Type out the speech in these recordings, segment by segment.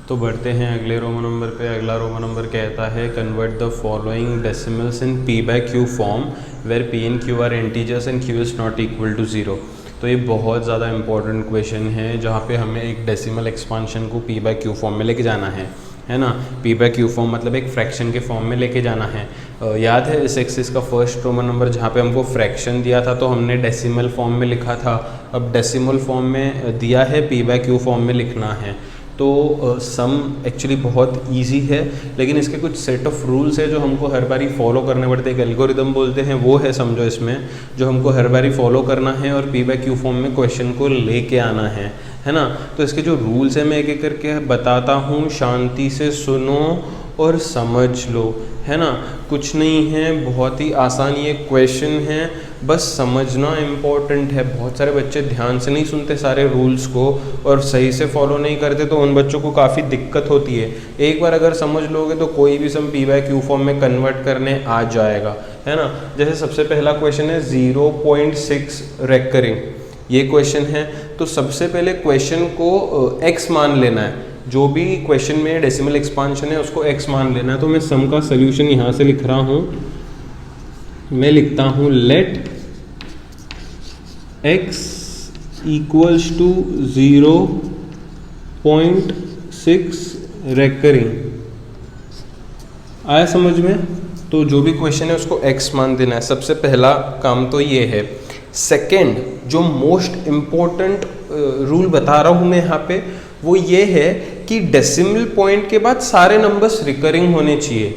तो बढ़ते हैं अगले रोमन नंबर पे। अगला रोमन नंबर कहता है convert the following decimals in p by q form where p and q are integers and q is not equal to zero. तो ये बहुत ज़्यादा इंपॉर्टेंट क्वेश्चन है जहाँ पे हमें एक डेसिमल एक्सपांशन को पी बाय क्यू फॉर्म में लेके जाना है ना। पी बाय क्यू फॉर्म मतलब एक फ्रैक्शन के फॉर्म में लेके जाना है। याद है इस एक्सिस का फर्स्ट रोमन नंबर जहाँ पे हमको फ्रैक्शन दिया था तो हमने डेसिमल फॉर्म में लिखा था। अब डेसिमल फॉर्म में दिया है पी बाय क्यू फॉर्म में लिखना है। तो सम एक्चुअली बहुत इजी है, लेकिन इसके कुछ सेट ऑफ रूल्स है जो हमको हर बारी फॉलो करने पड़ते हैं। एक एल्गोरिदम बोलते हैं, वो है समझो इसमें, जो हमको हर बारी फॉलो करना है और पी बाय क्यू फॉर्म में क्वेश्चन को लेके आना है ना। तो इसके जो रूल्स हैं मैं एक एक करके बताता हूँ, शांति से सुनो और समझ लो, है ना। कुछ नहीं है, बहुत ही आसान ये क्वेश्चन है, बस समझना इम्पोर्टेंट है। बहुत सारे बच्चे ध्यान से नहीं सुनते सारे रूल्स को और सही से फॉलो नहीं करते, तो उन बच्चों को काफ़ी दिक्कत होती है। एक बार अगर समझ लोगे तो कोई भी some P by q form में कन्वर्ट करने आ जाएगा, है ना। जैसे सबसे पहला क्वेश्चन है 0.6 रेकरिंग, ये क्वेश्चन है। तो सबसे पहले क्वेश्चन को x मान लेना है। जो भी क्वेश्चन में डेसिमल एक्सपांशन है उसको x मान लेना है। तो मैं सम का सोल्यूशन यहाँ से लिख रहा हूँ। मैं लिखता हूँ let x equals to 0.6 recurring. आया समझ में? तो जो भी क्वेश्चन है उसको x मान देना है। सबसे पहला काम तो ये है। सेकेंड, जो मोस्ट इम्पोर्टेंट रूल बता रहा हूँ मैं यहाँ पे, वो ये है कि डेसिमल पॉइंट के बाद सारे नंबर्स रिकरिंग होने चाहिए।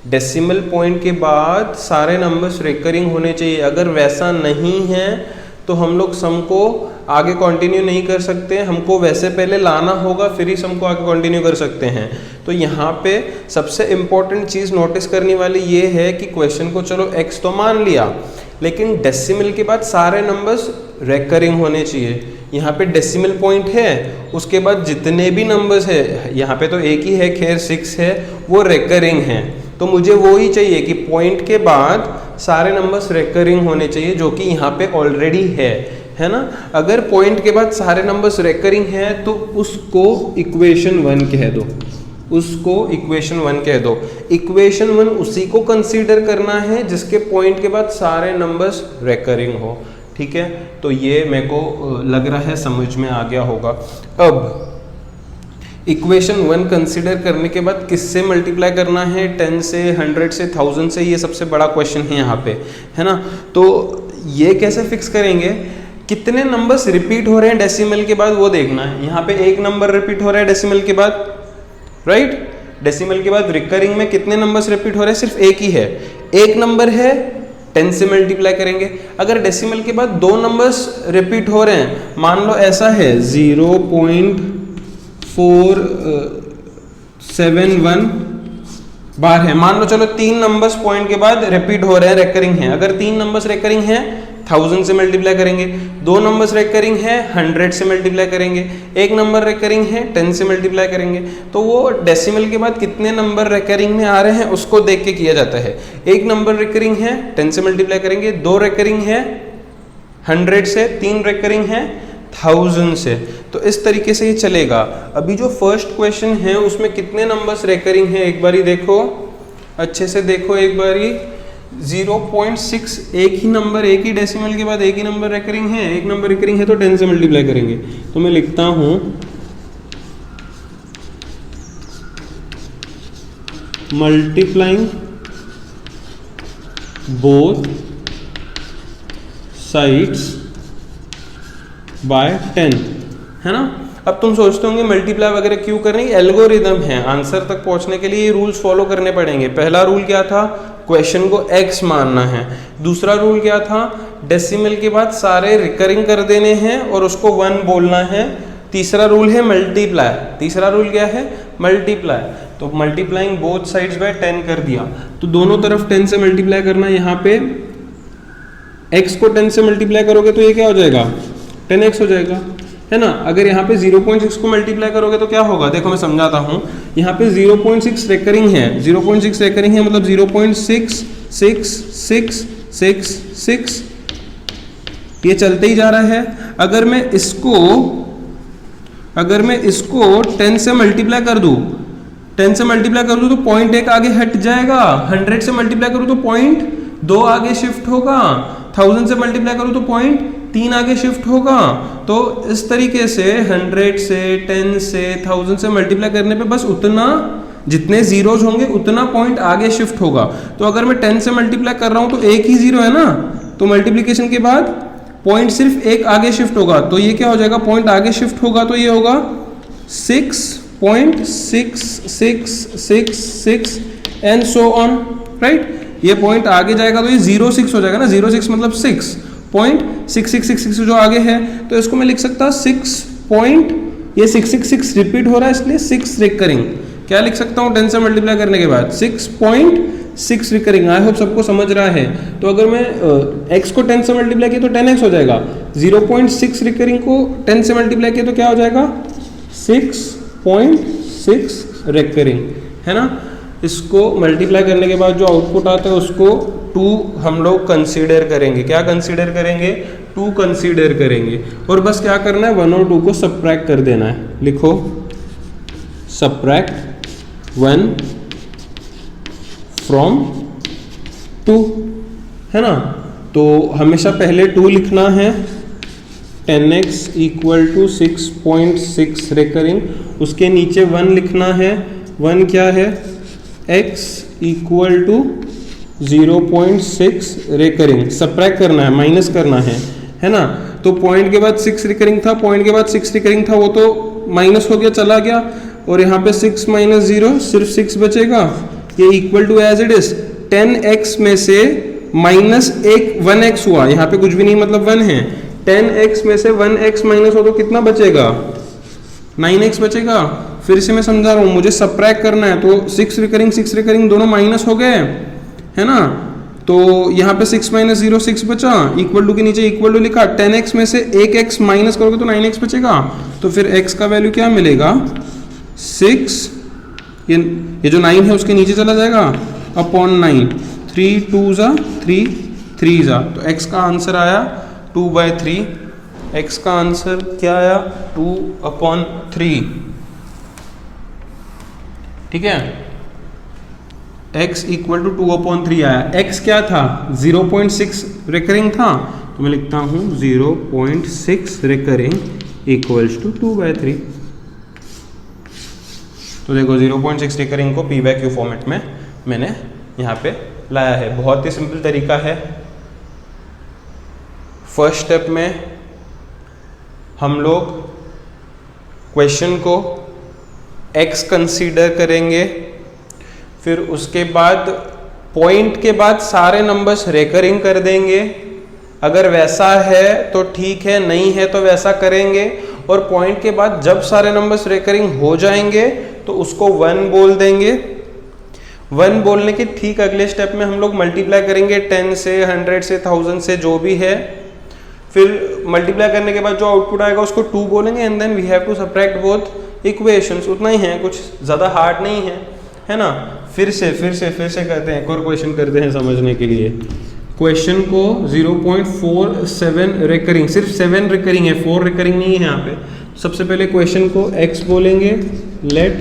डेसिमल पॉइंट के बाद सारे नंबर्स रिकरिंग होने चाहिए। अगर वैसा नहीं है तो हम लोग सम को आगे कंटिन्यू नहीं कर सकते, हमको वैसे पहले लाना होगा फिर ही सम को आगे कंटिन्यू कर सकते हैं। तो यहाँ पे सबसे इम्पोर्टेंट चीज़ नोटिस करने वाली ये है कि क्वेश्चन को चलो x तो मान लिया, लेकिन डेसिमल के बाद सारे नंबर्स रेकरिंग होने चाहिए। यहाँ पे डेसिमल पॉइंट है, उसके बाद जितने भी नंबर्स है, यहाँ पे तो एक ही है खैर 6 है, वो रेकरिंग हैं। तो मुझे वो ही चाहिए कि पॉइंट के बाद सारे नंबर्स रेकरिंग होने चाहिए, जो कि यहाँ पे ऑलरेडी है ना। अगर पॉइंट के बाद सारे नंबर्स रेकरिंग हैं तो उसको इक्वेशन 1 कह दो, उसको इक्वेशन 1 कह दो। इक्वेशन 1 उसी को कंसीडर करना है जिसके पॉइंट के बाद सारे नंबर्स रेकरिंग हो, ठीक है। तो ये मेरे को लग रहा है समझ में आ गया होगा। अब इक्वेशन 1 कंसीडर करने के बाद किससे मल्टीप्लाई करना है? 10 से, 100 से, 1000 से। ये सबसे बड़ा क्वेश्चन है यहाँ पे, है ना। तो ये कैसे फिक्स करेंगे? कितने नंबर्स रिपीट हो रहे हैं डेसिमल के बाद वो देखना है। यहाँ पे एक नंबर रिपीट हो रहा है डेसिमल के बाद, राइट। डेसिमल के बाद रिकरिंग में कितने नंबर्स रिपीट हो रहे हैं? सिर्फ एक ही है, एक नंबर है, 10 से मल्टीप्लाई करेंगे। अगर डेसिमल के बाद 2 नंबर्स रिपीट हो रहे हैं, मान लो ऐसा है 0.471 बार है, मान लो चलो 3 नंबर्स पॉइंट के बाद रिपीट हो रहे हैं, रेकरिंग हैं। अगर 3 नंबर्स रेकरिंग हैं 1000 से मल्टीप्लाई करेंगे, 2 नंबर्स रेकरिंग है 100 से मल्टीप्लाई करेंगे, एक नंबर रेकरिंग है 10 से मल्टीप्लाई करेंगे। तो वो डेसिमल के बाद कितने नंबर रेकरिंग में आ रहे हैं उसको देख के किया जाता है। एक नंबर रेकरिंग है 10 से मल्टीप्लाई करेंगे, 2 रेकरिंग है 100 से, 3 रेकरिंग है 1000 से। तो इस तरीके से ये चलेगा। अभी जो फर्स्ट क्वेश्चन है उसमें कितने नंबर्स रेकरिंग है एक बारी देखो, अच्छे से देखो एक बारी। 0.6 एक ही नंबर, एक ही डेसिमल के बाद एक ही नंबर रेकरिंग है, एक नंबर रेकरिंग है तो 10 से मल्टीप्लाई करेंगे। तो मैं लिखता हूं मल्टीप्लाइंग बोथ साइड्स बाय 10, है ना। अब तुम सोचते होंगे मल्टीप्लाई वगैरह क्यों करनी, एल्गोरिदम है, आंसर तक पहुंचने के लिए रूल्स फॉलो करने पड़ेंगे। पहला रूल क्या था? क्वेश्चन को x मानना है। दूसरा रूल क्या था? डेसिमल के बाद सारे रिकरिंग कर देने हैं और उसको 1 बोलना है। तीसरा रूल है मल्टीप्लाई। तीसरा रूल क्या है? मल्टीप्लाई। तो मल्टीप्लाइंग बोथ साइड्स बाय 10 कर दिया, तो दोनों तरफ 10 से मल्टीप्लाई करना। यहाँ पे x को 10 से मल्टीप्लाई करोगे तो ये क्या हो जाएगा? 10x हो जाएगा, है ना। अगर यहाँ पे 0.6 को मल्टीप्लाई करोगे तो क्या होगा? देखो मैं समझाता हूँ। यहाँ पे 0.6 रेकरिंग है, 0.6 रेकरिंग है मतलब 0.66666 ये चलते ही जा रहा है। अगर मैं इसको अगर मैं इसको 10 से मल्टीप्लाई कर दूं, 10 से मल्टीप्लाई कर दूं तो पॉइंट 1 आगे हट जाएगा, 100 से मल्टीप्लाई करूं तो पॉइंट 2 आगे शिफ्ट होगा, 1000 से मल्टीप्लाई करूं तो पॉइंट 3 आगे शिफ्ट होगा। तो इस तरीके से 100 से 10 से 1000 से मल्टीप्लाई करने पे बस उतना, जितने जीरोज होंगे उतना पॉइंट आगे शिफ्ट होगा। तो अगर मैं 10 से मल्टीप्लाई कर रहा हूं तो एक ही जीरो है ना, तो मल्टीप्लीकेशन के बाद पॉइंट सिर्फ एक आगे शिफ्ट होगा, तो ये क्या हो जाएगा, पॉइंट आगे शिफ्ट होगा तो ये होगा 6.6666 एंड सो ऑन, राइट। ये पॉइंट आगे जाएगा तो ये 06 हो जाएगा ना, 06 मतलब 6.6666 जो आगे है, तो इसको मैं लिख सकता ये 666 रिपीट हो रहा है इसलिए 6 रिकरिंग। क्या लिख सकता हूँ 10 से मल्टीप्लाई करने के बाद 6.6 रिकरिंग। आई होप सबको समझ रहा है। तो अगर मैं x को 10 से मल्टीप्लाई किया तो 10x हो जाएगा, 0.6 रिकरिंग को 10 से मल्टीप्लाई किया तो क्या हो जाएगा 6.6 रिकरिंग, है ना। इसको मल्टीप्लाई करने के बाद जो आउटपुट आता है उसको 2 हम लोग कंसीडर करेंगे। क्या कंसीडर करेंगे, 2 कंसीडर करेंगे। और बस क्या करना है, 1 और 2 को सबट्रैक्ट कर देना है। लिखो सबट्रैक्ट 1 फ्रॉम 2, है ना। तो हमेशा पहले 2 लिखना है, 10x इक्वल टू 6.6 रिकरिंग, उसके नीचे 1 लिखना है, 1 क्या है, x equal to 0.6 recurring. Subtract करना है, माइनस करना है ना। तो पॉइंट के बाद 6 रिकरिंग था, पॉइंट के बाद 6 रिकरिंग था, वो तो माइनस हो गया, चला गया, और यहाँ पे 6 माइनस 0 सिर्फ 6 बचेगा। ये equal to as it is 10x में से माइनस 1x हुआ, यहाँ पे कुछ भी नहीं मतलब 1 है। 10x में से 1x माइनस हो तो कितना बचेगा, 9x बचेगा। फिर से मैं समझा रहा हूँ, मुझे सबट्रैक्ट करना है, तो 6 रिकरिंग दोनों माइनस हो गए, है ना। तो यहाँ पे 6 माइनस 0 6 बचा, इक्वल टू के नीचे इक्वल टू लिखा, 10x में से 1x माइनस करोगे तो 9x बचेगा। तो फिर x का वैल्यू क्या मिलेगा, 6, ये जो 9 है उसके नीचे चला जाएगा, अपॉन 9, 3 2 जा 3 3 जा, तो x का आंसर आया 2/3। x का आंसर क्या आया, 2/3, ठीक है। x इक्वल टू 2/3 आया। x क्या था, 0.6 रिकरिंग था, तो मैं लिखता हूँ 0.6 रिकरिंग इक्वल्स टू 2/3। तो देखो 0.6 रिकरिंग को p/q फॉर्मेट में मैंने यहाँ पे लाया है। बहुत ही सिंपल तरीका है। फर्स्ट स्टेप में हम लोग क्वेश्चन को x कंसीडर करेंगे, फिर उसके बाद पॉइंट के बाद सारे नंबर्स रेकरिंग कर देंगे। अगर वैसा है तो ठीक है, नहीं है तो वैसा करेंगे। और पॉइंट के बाद जब सारे नंबर्स रेकरिंग हो जाएंगे तो उसको 1 बोल देंगे। 1 बोलने के ठीक अगले स्टेप में हम लोग मल्टीप्लाई करेंगे 10 से, 100 से, 1000 से, जो भी है। फिर मल्टीप्लाई करने के बाद जो आउटपुट आएगा उसको 2 बोलेंगे, and then we have to subtract both equations. उतना ही है, कुछ ज़्यादा हार्ड नहीं है ना। फिर से करते हैं, एक और क्वेश्चन करते हैं समझने के लिए। क्वेश्चन को 0.47 रिकरिंग, सिर्फ 7 रिकरिंग है, 4 रिकरिंग नहीं है यहाँ पे। सबसे पहले क्वेश्चन को x बोलेंगे, let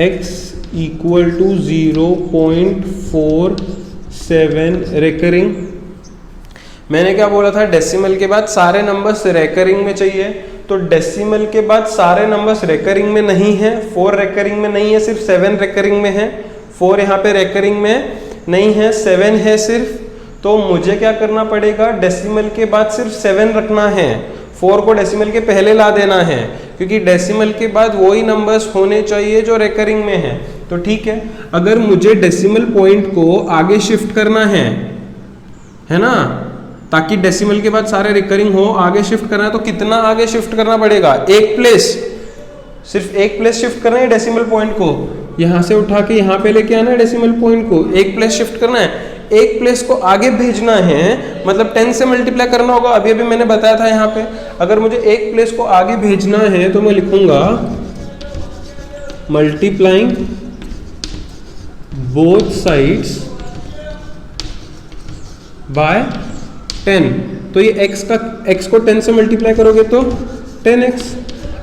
x equal to 0.47 recurring. मैंने क्या बोला था, डेसिमल के बाद सारे नंबर्स रेकरिंग में चाहिए, तो डेसिमल के बाद सारे नंबर्स रेकरिंग में नहीं है, 4 रेकरिंग में नहीं है, सिर्फ 7 रेकरिंग में है। 4 यहाँ पे रेकरिंग में नहीं है, 7 है सिर्फ। तो मुझे क्या करना पड़ेगा, डेसिमल के बाद सिर्फ 7 रखना है, 4 को डेसिमल के पहले ला देना है, क्योंकि डेसिमल के बाद वही नंबर्स होने चाहिए जो रेकरिंग में है। तो ठीक है, अगर मुझे डेसिमल पॉइंट को आगे शिफ्ट करना है ना, ताकि डेसिमल के बाद सारे रिकरिंग हो, आगे शिफ्ट करना है, तो कितना आगे शिफ्ट करना पड़ेगा, 1 प्लेस, सिर्फ 1 प्लेस शिफ्ट करना है डेसिमल पॉइंट को। यहाँ से उठा के यहाँ पे लेके आना है डेसिमल पॉइंट को, 1 प्लेस शिफ्ट करना है, 1 प्लेस को आगे भेजना है, मतलब 10 से मल्टीप्लाई करना होगा। अभी मैंने बताया था यहाँ पे, अगर मुझे 1 प्लेस को आगे भेजना है तो मैं लिखूंगा मल्टीप्लाइंग बोथ साइड्स बाय 10। तो ये x को 10 से मल्टीप्लाई करोगे तो 10x।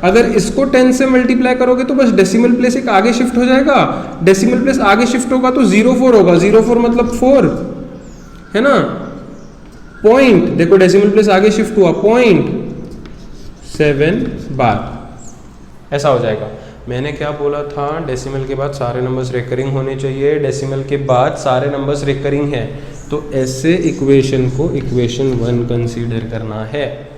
अगर इसको 10 से मल्टीप्लाई करोगे तो बस डेसिमल प्लेस एक आगे शिफ्ट हो जाएगा, डेसिमल प्लेस आगे शिफ्ट होगा तो 04 होगा, 04 मतलब 4 है ना, पॉइंट, देखो डेसिमल प्लेस आगे शिफ्ट हुआ, 0.7 बार, ऐसा हो जाएगा। मैंने क्या बोला था, डेसिमल के बाद सारे नंबर्स रिकरिंग होने चाहिए, डेसिमल के बाद सारे नंबर्स रिकरिंग हैं, तो ऐसे इक्वेशन को इक्वेशन 1 कंसीडर करना है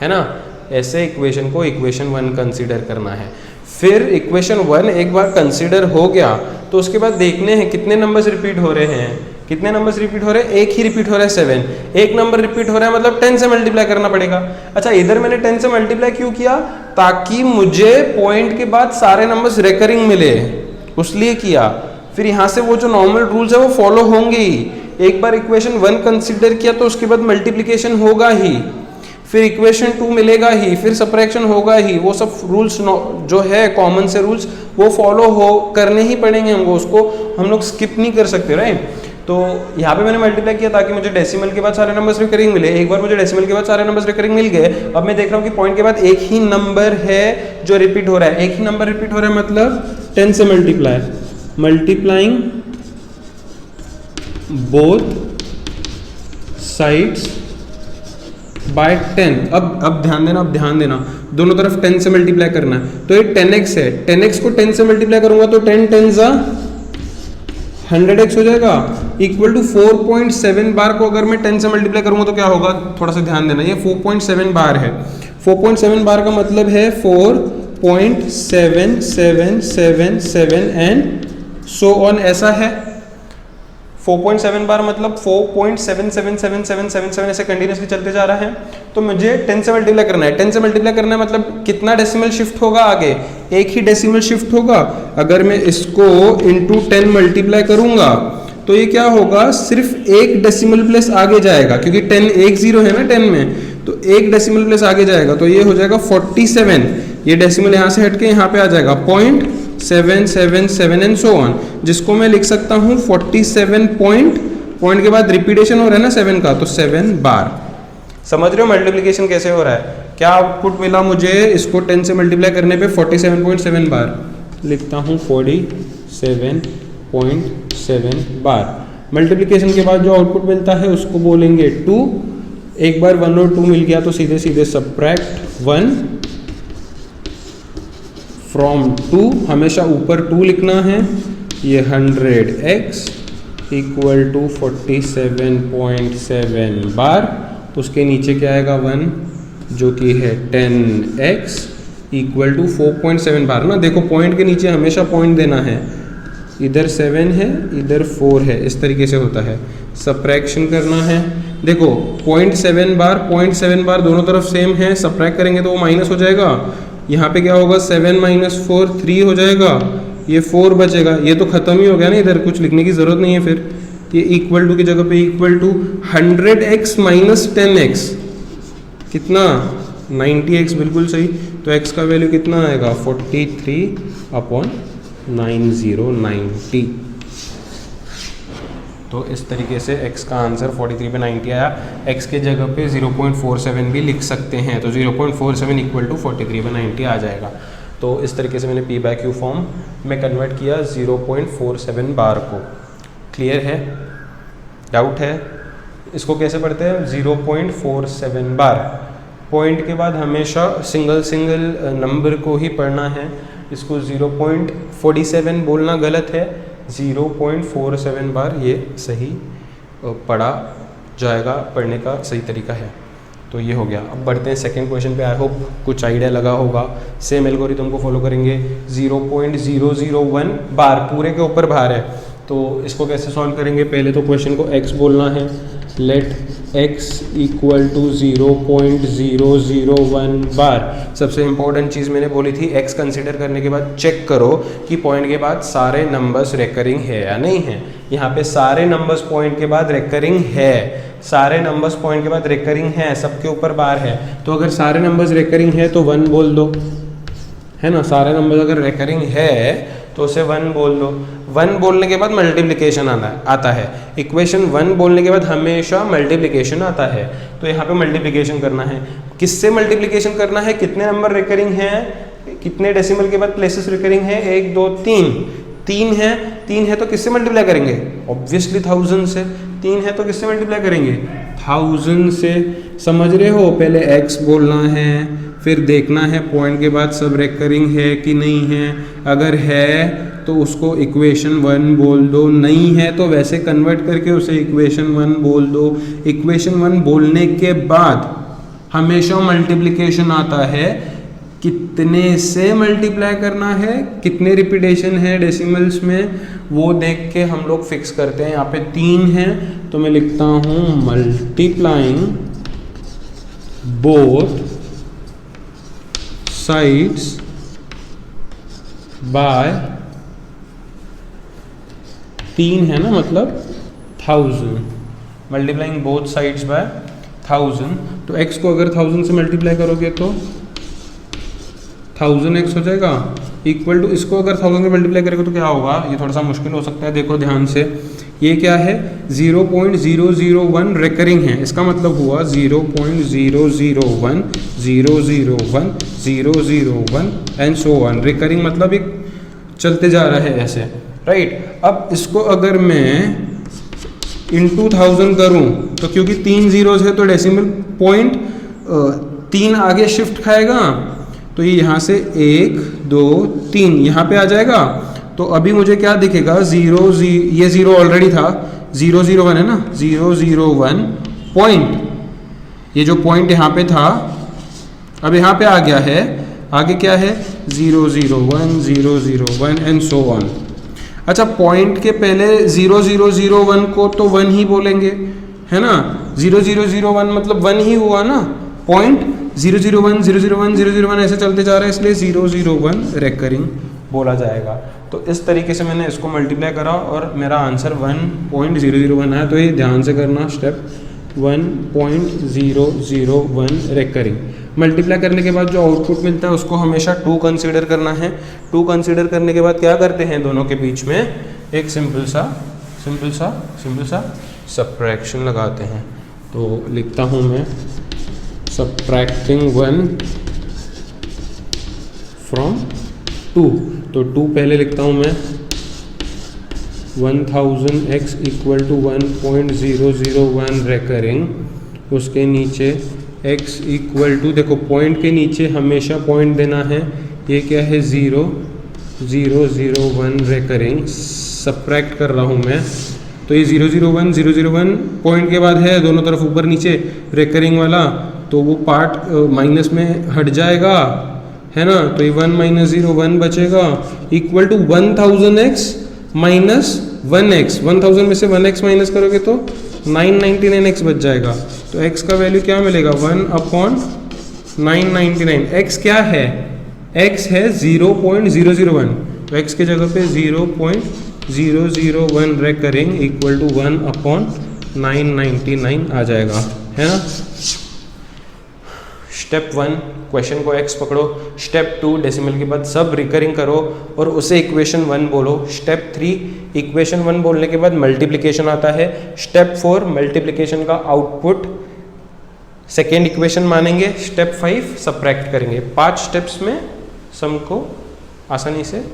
ना, ऐसे इक्वेशन को इक्वेशन 1 कंसीडर करना है। फिर इक्वेशन 1 एक बार कंसीडर हो गया तो उसके बाद देखने हैं कितने नंबर्स रिपीट हो रहे हैं, कितने नंबर्स रिपीट हो रहे हैं, एक ही रिपीट हो रहा है 7, एक नंबर रिपीट हो रहा है मतलब 10 से मल्टीप्लाई करना पड़ेगा। अच्छा इधर मैंने 10 से मल्टीप्लाई क्यों किया, ताकि मुझे पॉइंट के बाद सारे नंबर्स रिकरिंग मिले, उसलिए किया। फिर यहाँ से वो जो नॉर्मल रूल्स है वो फॉलो होंगे ही। एक बार इक्वेशन 1 कंसीडर किया तो उसके बाद मल्टीप्लिकेशन होगा ही, फिर इक्वेशन 2 मिलेगा ही, फिर सब्ट्रैक्शन होगा ही, वो सब रूल्स जो है कॉमन से रूल्स वो फॉलो हो करने ही पड़ेंगे हमको, उसको हम लोग स्किप नहीं कर सकते, राइट। तो यहाँ पे मैंने मल्टीप्लाई किया ताकि मुझे डेसिमल के बाद सारे नंबर्स रिकरिंग मिले। एक बार मुझे डेसिमल के बाद सारे नंबर्स रिकरिंग मिल गए, अब मैं देख रहा हूँ कि पॉइंट के बाद एक ही नंबर है जो रिपीट हो रहा है, एक ही नंबर रिपीट हो रहा है मतलब 10 से मल्टीप्लाइंग बोथ साइड्स बाय 10। अब ध्यान देना, दोनों तरफ 10 से मल्टीप्लाई करना है, तो ये 10x है, 10x को 10 से मल्टीप्लाई करूंगा तो 10 10 100x हो जाएगा, इक्वल टू 4.7 बार को अगर मैं 10 से मल्टीप्लाई करूंगा तो क्या होगा, थोड़ा सा ध्यान देना, ये 4.7 बार है, 4.7 बार का मतलब है 4.7777 एंड सो ऑन, ऐसा है। 4.7 बार मतलब 4.777777 ऐसे कंटिन्यूसली चलते जा रहा है। तो मुझे 10 से मल्टीप्लाई करना है, 10 से मल्टीप्लाई करना है मतलब कितना डेसिमल शिफ्ट होगा आगे, एक ही डेसिमल शिफ्ट होगा। अगर मैं इसको इंटू 10 मल्टीप्लाई करूंगा तो ये क्या होगा, सिर्फ एक डेसिमल प्लेस आगे जाएगा, क्योंकि 10 एक जीरो है ना 10 में, तो एक डेसिमल प्लेस आगे जाएगा, तो ये हो जाएगा 47, ये डेसिमल यहाँ से हटके यहाँ पे आ जाएगा 0.777 एंड सो ऑन, जिसको मैं लिख सकता हूँ 47 पॉइंट के बाद रिपीटेशन हो रहा है ना 7 का, तो 7 बार। समझ रहे हो मल्टीप्लिकेशन कैसे हो रहा है, क्या आउटपुट मिला मुझे, इसको 10 से मल्टीप्लाई करने पे 47.7 बार, लिखता हूँ 47.7 बार। मल्टीप्लिकेशन के बाद जो आउटपुट मिलता है उसको बोलेंगे 2, एक बार 1 और 2 मिल गया तो सीधे सीधे सब्ट्रैक्ट 1 फ्रॉम 2, हमेशा ऊपर 2 लिखना है, ये 100x इक्वल टू 47.7 बार, उसके नीचे क्या आएगा 1 जो कि है 10x इक्वल टू 4.7 बार ना, देखो पॉइंट के नीचे हमेशा पॉइंट देना है, इधर 7 है इधर 4 है, इस तरीके से होता है। सब्ट्रैक्शन करना है, देखो 0.7 बार दोनों तरफ सेम है, सब्ट्रैक्ट करेंगे तो वो माइनस हो जाएगा, यहाँ पे क्या होगा 7 - 4 3 हो जाएगा, ये 4 बचेगा, ये तो खत्म ही हो गया ना, इधर कुछ लिखने की जरूरत नहीं है। फिर ये इक्वल टू की जगह पे equal to 100x minus 10x कितना 90x, बिल्कुल सही। तो x का वैल्यू कितना आएगा 43/9090। तो इस तरीके से x का आंसर 43/90 आया। x के जगह पे 0.47 भी लिख सकते हैं, तो 0.47 इक्वल टू 43/90 आ जाएगा। तो इस तरीके से मैंने p/q फॉर्म में कन्वर्ट किया 0.47 बार को। क्लियर है, डाउट है? इसको कैसे पढ़ते हैं 0.47 बार। पॉइंट के बाद हमेशा सिंगल नंबर को ही पढ़ना है, इसको 0.47 बोलना गलत है, 0.47 बार ये सही पढ़ा जाएगा, पढ़ने का सही तरीका है। तो ये हो गया। अब बढ़ते हैं सेकंड क्वेश्चन पे। आई होप कुछ आइडिया लगा होगा। सेम एल्गोरिथम को फॉलो करेंगे। 0.001 बार पूरे के ऊपर बार है, तो इसको कैसे सॉल्व करेंगे? पहले तो क्वेश्चन को x बोलना है, लेट x इक्वल टू 0.001 बार। सबसे इंपॉर्टेंट चीज़ मैंने बोली थी, x कंसिडर करने के बाद चेक करो कि पॉइंट के बाद सारे नंबर्स रेकरिंग है या नहीं है। यहाँ पे सारे नंबर्स पॉइंट के बाद रेकरिंग है, सारे नंबर्स पॉइंट के बाद रेकरिंग है, सबके ऊपर बार है। तो अगर सारे नंबर्स रेकरिंग है तो 1 बोल दो, है ना। सारे नंबर्स अगर रेकरिंग है तो उसे 1 बोल दो। वन बोलने के बाद मल्टीप्लिकेशन आता है, इक्वेशन 1 बोलने के बाद हमेशा मल्टीप्लिकेशन आता है। तो यहाँ पे मल्टीप्लिकेशन करना है, किससे मल्टीप्लिकेशन करना है, कितने नंबर रिकरिंग है, कितने डेसिमल के बाद प्लेसेस रिकरिंग है, 1 2 3, 3 है तो किससे मल्टीप्लाई करेंगे, ऑब्वियसली 1000 से। 3 है तो किससे मल्टीप्लाई करेंगे, 1000 से। समझ रहे हो, पहले x बोलना है, फिर देखना है पॉइंट के बाद सब रिकरिंग है कि नहीं है, अगर है तो उसको इक्वेशन 1 बोल दो, नहीं है तो वैसे कन्वर्ट करके उसे इक्वेशन 1 बोल दो। इक्वेशन 1 बोलने के बाद हमेशा मल्टीप्लिकेशन आता है, कितने से मल्टीप्लाई करना है, कितने रिपीटेशन है डेसिमल्स में, वो देख के हम लोग फिक्स करते हैं। यहाँ पे 3 है तो मैं लिखता हूँ मल्टीप्लाइंग बोथ साइड्स बाय 3 है ना, मतलब 1000, मल्टीप्लाइंग बोथ साइड्स बाय 1000। तो x को अगर 1000 से मल्टीप्लाई करोगे तो 1000x हो जाएगा, इक्वल टू इसको अगर 1000 से मल्टीप्लाई करेंगे तो क्या होगा, ये थोड़ा सा मुश्किल हो सकता है, देखो ध्यान से। ये क्या है, 0.001 रिकरिंग है, इसका मतलब हुआ 0.001 001 001 एंड सो ऑन। रिकरिंग मतलब एक चलते जा रहा है ऐसे, राइट। अब इसको अगर मैं इंटू 1000 करूं तो क्योंकि 3 zeros है तो डेसिमल पॉइंट 3 आगे शिफ्ट खाएगा, तो ये यहाँ से 1 2 3 यहाँ पे आ जाएगा। तो अभी मुझे क्या दिखेगा, ये 0 ऑलरेडी था, 001 है ना, 001 पॉइंट, ये जो पॉइंट यहाँ पे था अब यहाँ पे आ गया है, आगे क्या है 001 001 एंड सो ऑन। अच्छा, पॉइंट के पहले 0001 को तो 1 ही बोलेंगे, है ना, 0001 मतलब 1 ही हुआ ना, पॉइंट 001 001 001 ऐसे चलते जा रहा है, इसलिए 001 रिकरिंग बोला जाएगा। तो इस तरीके से मैंने इसको मल्टीप्लाई करा और मेरा आंसर 1.001 आया। तो ये ध्यान से करना, स्टेप 1.001 रिकरिंग। मल्टीप्लाई करने के बाद जो आउटपुट मिलता है उसको हमेशा 2 कंसीडर करना है। 2 कंसीडर करने के बाद क्या करते हैं, दोनों के बीच में एक सिंपल सा सब्ट्रैक्शन लगाते हैं। तो लिखता हूँ मैं सब्ट्रैक्टिंग 1 फ्रॉम 2। तो 2 पहले लिखता हूँ मैं, 1000x इक्वल टू 1.001 रिकरिंग, उसके नीचे x इक्वल टू, देखो पॉइंट के नीचे हमेशा पॉइंट देना है, ये क्या है 0.001 रिकरिंग, सब्ट्रैक्ट कर रहा हूँ मैं। तो ये 001 पॉइंट के बाद है, दोनों तरफ ऊपर नीचे रिकरिंग वाला, तो वो पार्ट माइनस में हट जाएगा, है ना। तो ये 1 - 0 1 बचेगा, equal to 1000x minus 1x, 1000 में से 1x माइनस करोगे तो 999x बच जाएगा। तो x का वैल्यू क्या मिलेगा, 1/999। x क्या है, x है 0.001, तो x की जगह पे 0.001 रिकरिंग इक्वल टू 1/999 आ जाएगा, है ना। स्टेप 1 क्वेश्चन को x पकड़ो, स्टेप 2 डेसिमल के बाद सब रिकरिंग करो और उसे इक्वेशन 1 बोलो। स्टेप 3 इक्वेशन 1 बोलने के बाद मल्टीप्लिकेशन आता है। स्टेप 4 मल्टीप्लिकेशन का आउटपुट सेकेंड इक्वेशन मानेंगे। स्टेप 5 सब्ट्रैक्ट करेंगे। 5 स्टेप्स में सम को आसानी से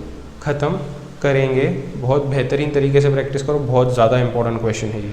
ख़त्म करेंगे। बहुत बेहतरीन तरीके से प्रैक्टिस करो, बहुत ज़्यादा इंपॉर्टेंट क्वेश्चन है ये।